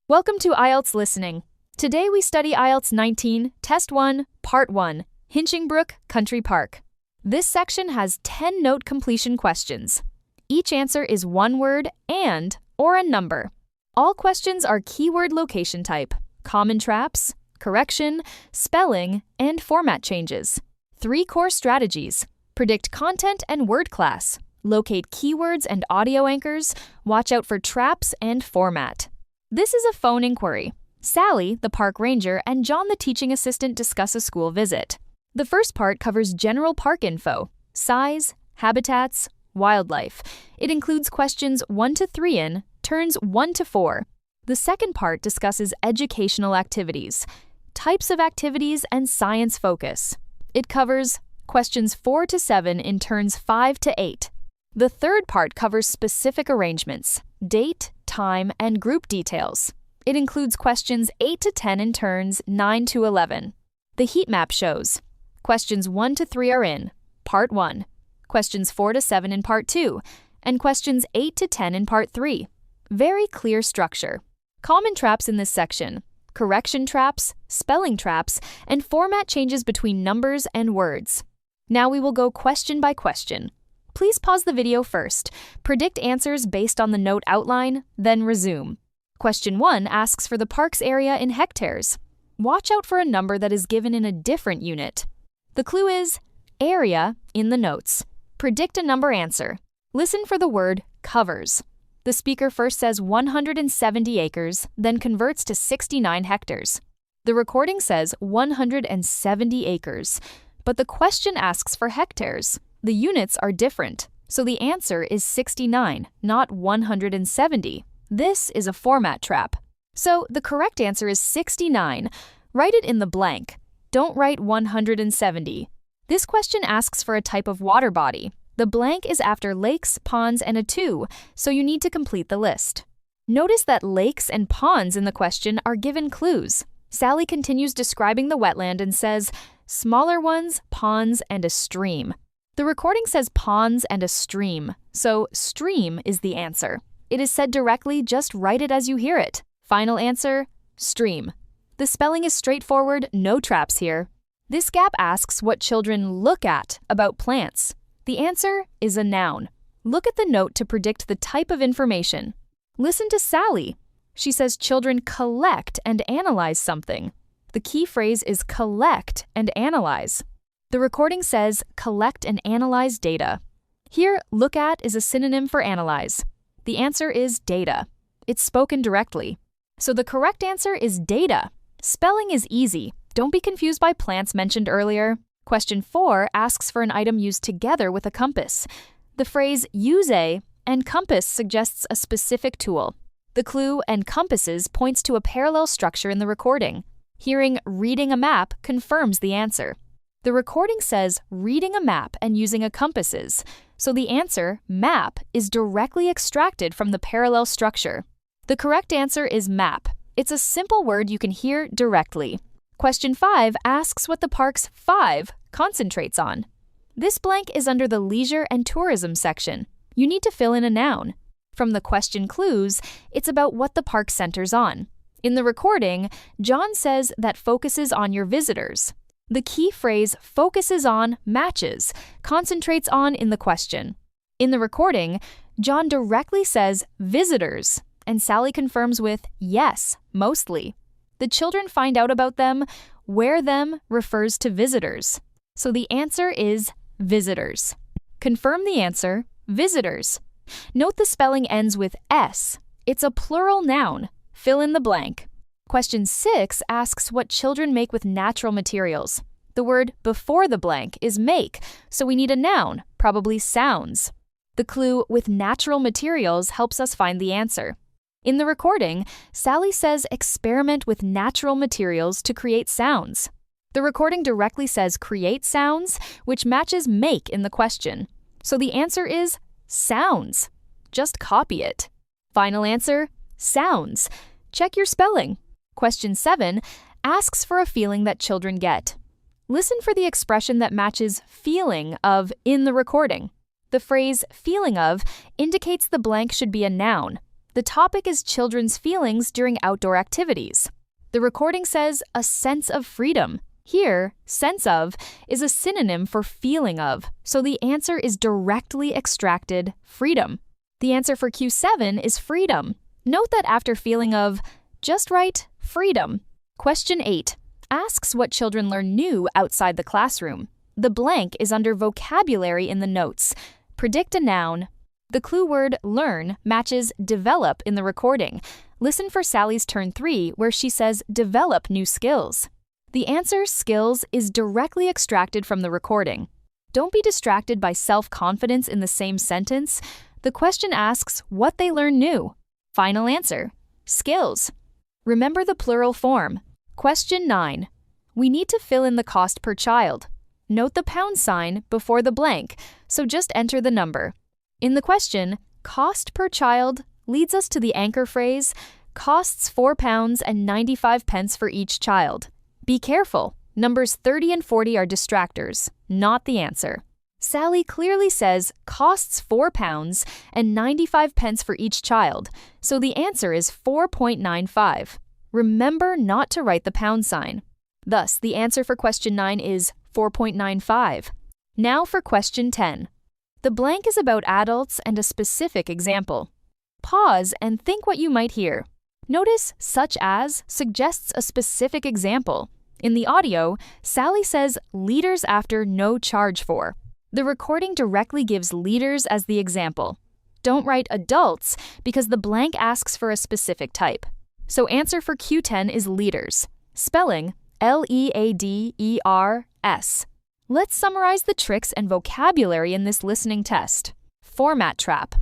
Welcome to IELTS Listening. Today we study IELTS 19, Test 1, Part 1, Hinchingbrooke Country Park. This section has 10 note completion questions. Each answer is one word and or a number. All questions are keyword location type, common traps, correction, spelling, and format changes. 3 core strategies: predict content and word class, locate keywords and audio anchors, watch out for traps and format. This is a phone inquiry. Sally, the park ranger, and John, the teaching assistant, discuss a school visit. The first part covers general park info, size, habitats, wildlife. It includes questions 1 to 3 in turns 1 to 4. The second part discusses educational activities, types of activities, and science focus. It covers questions 4 to 7 in turns 5 to 8. The third part covers specific arrangements, date, time, and group details. It includes questions 8 to 10 in turns 9 to 11. The heat map shows questions 1 to 3 are in Part 1, questions 4 to 7 in Part 2, and questions 8 to 10 in Part 3. Very clear structure. Common traps in this section: correction traps, spelling traps, and format changes between numbers and words. Now we will go question by question. Please pause the video first, predict answers based on the note outline, then resume. Question 1 asks for the park's area in hectares. Watch out for a number that is given in a different unit. The clue is area in the notes. Predict a number answer. Listen for the word covers. The speaker first says 170 acres, then converts to 69 hectares. The recording says 170 acres, but the question asks for hectares. The units are different, so the answer is 69, not 170. This is a format trap. So the correct answer is 69. Write it in the blank. Don't write 170. This question asks for a type of water body. The blank is after lakes, ponds, and a 2, so you need to complete the list. Notice that lakes and ponds in the question are given clues. Sally continues describing the wetland and says, smaller ones, ponds, and a stream. The recording says ponds and a stream, so stream is the answer. It is said directly, just write it as you hear it. Final answer, stream. The spelling is straightforward, no traps here. This gap asks what children look at about plants. The answer is a noun. Look at the note to predict the type of information. Listen to Sally. She says children collect and analyze something. The key phrase is collect and analyze. The recording says collect and analyze data. Here, look at is a synonym for analyze. The answer is data. It's spoken directly. So the correct answer is data. Spelling is easy. Don't be confused by plants mentioned earlier. Question 4 asks for an item used together with a compass. The phrase use a and compass suggests a specific tool. The clue and compasses points to a parallel structure in the recording. Hearing reading a map confirms the answer. The recording says reading a map and using a compasses, so the answer, map, is directly extracted from the parallel structure. The correct answer is map. It's a simple word you can hear directly. Question 5 asks what the park's 5 concentrates on. This blank is under the leisure and tourism section. You need to fill in a noun. From the question clues, it's about what the park centers on. In the recording, John says that focuses on your visitors. The key phrase focuses on matches, concentrates on in the question. In the recording, John directly says visitors, and Sally confirms with yes, mostly. The children find out about them, where them refers to visitors. So the answer is visitors. Confirm the answer, visitors. Note the spelling ends with S. It's a plural noun. Fill in the blank. Question 6 asks what children make with natural materials. The word before the blank is make, so we need a noun, probably sounds. The clue with natural materials helps us find the answer. In the recording, Sally says experiment with natural materials to create sounds. The recording directly says create sounds, which matches make in the question. So the answer is sounds. Just copy it. Final answer, sounds. Check your spelling. Question 7 asks for a feeling that children get. Listen for the expression that matches feeling of in the recording. The phrase feeling of indicates the blank should be a noun. The topic is children's feelings during outdoor activities. The recording says a sense of freedom. Here, sense of is a synonym for feeling of, so the answer is directly extracted freedom. The answer for Q7 is freedom. Note that after feeling of, just write freedom. Question 8 asks what children learn new outside the classroom. The blank is under vocabulary in the notes. Predict a noun. The clue word learn matches develop in the recording. Listen for Sally's turn 3 where she says develop new skills. The answer skills is directly extracted from the recording. Don't be distracted by self-confidence in the same sentence. The question asks what they learn new. Final answer, skills. Remember the plural form. Question 9. We need to fill in the cost per child. Note the pound sign before the blank, so just enter the number. In the question, cost per child leads us to the anchor phrase, costs £4.95 for each child. Be careful, numbers 30 and 40 are distractors, not the answer. Sally clearly says costs £4.95 for each child, so the answer is 4.95. Remember not to write the pound sign. Thus, the answer for question 9 is 4.95. Now for question 10. The blank is about adults and a specific example. Pause and think what you might hear. Notice such as suggests a specific example. In the audio, Sally says liters after no charge for. The recording directly gives liters as the example. Don't write adults because the blank asks for a specific type. So answer for Q10 is liters. Spelling Leaders. Let's summarize the tricks and vocabulary in this listening test. Format trap.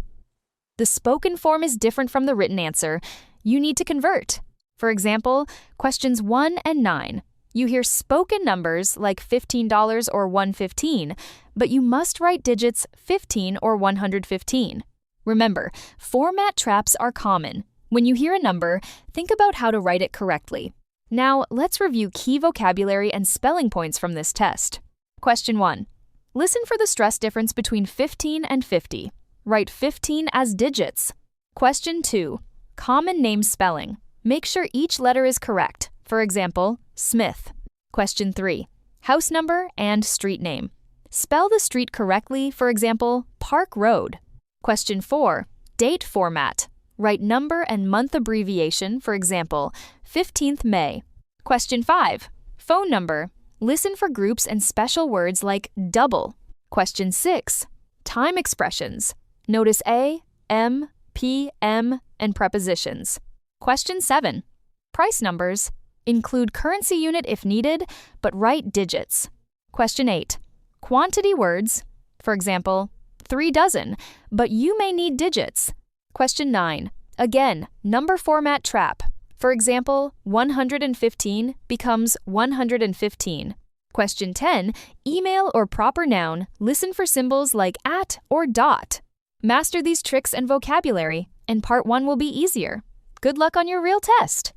The spoken form is different from the written answer. You need to convert. For example, questions 1 and 9. You hear spoken numbers like $15 or $115, but you must write digits 15 or 115. Remember, format traps are common. When you hear a number, think about how to write it correctly. Now, let's review key vocabulary and spelling points from this test. Question 1. Listen for the stress difference between 15 and 50. Write 15 as digits. Question 2. Common name spelling. Make sure each letter is correct. For example, Smith. Question 3. House number and street name. Spell the street correctly, for example, Park Road. Question 4. Date format. Write number and month abbreviation, for example, 15th May. Question 5. Phone number. Listen for groups and special words like double. Question 6. Time expressions. Notice A, M, P, M, and prepositions. Question 7. Price numbers. Include currency unit if needed, but write digits. Question 8. Quantity words. For example, 3 dozen, but you may need digits. Question 9. Again, number format trap. For example, 115 becomes 115. Question 10. Email or proper noun. Listen for symbols like at or dot. Master these tricks and vocabulary, and part 1 will be easier. Good luck on your real test!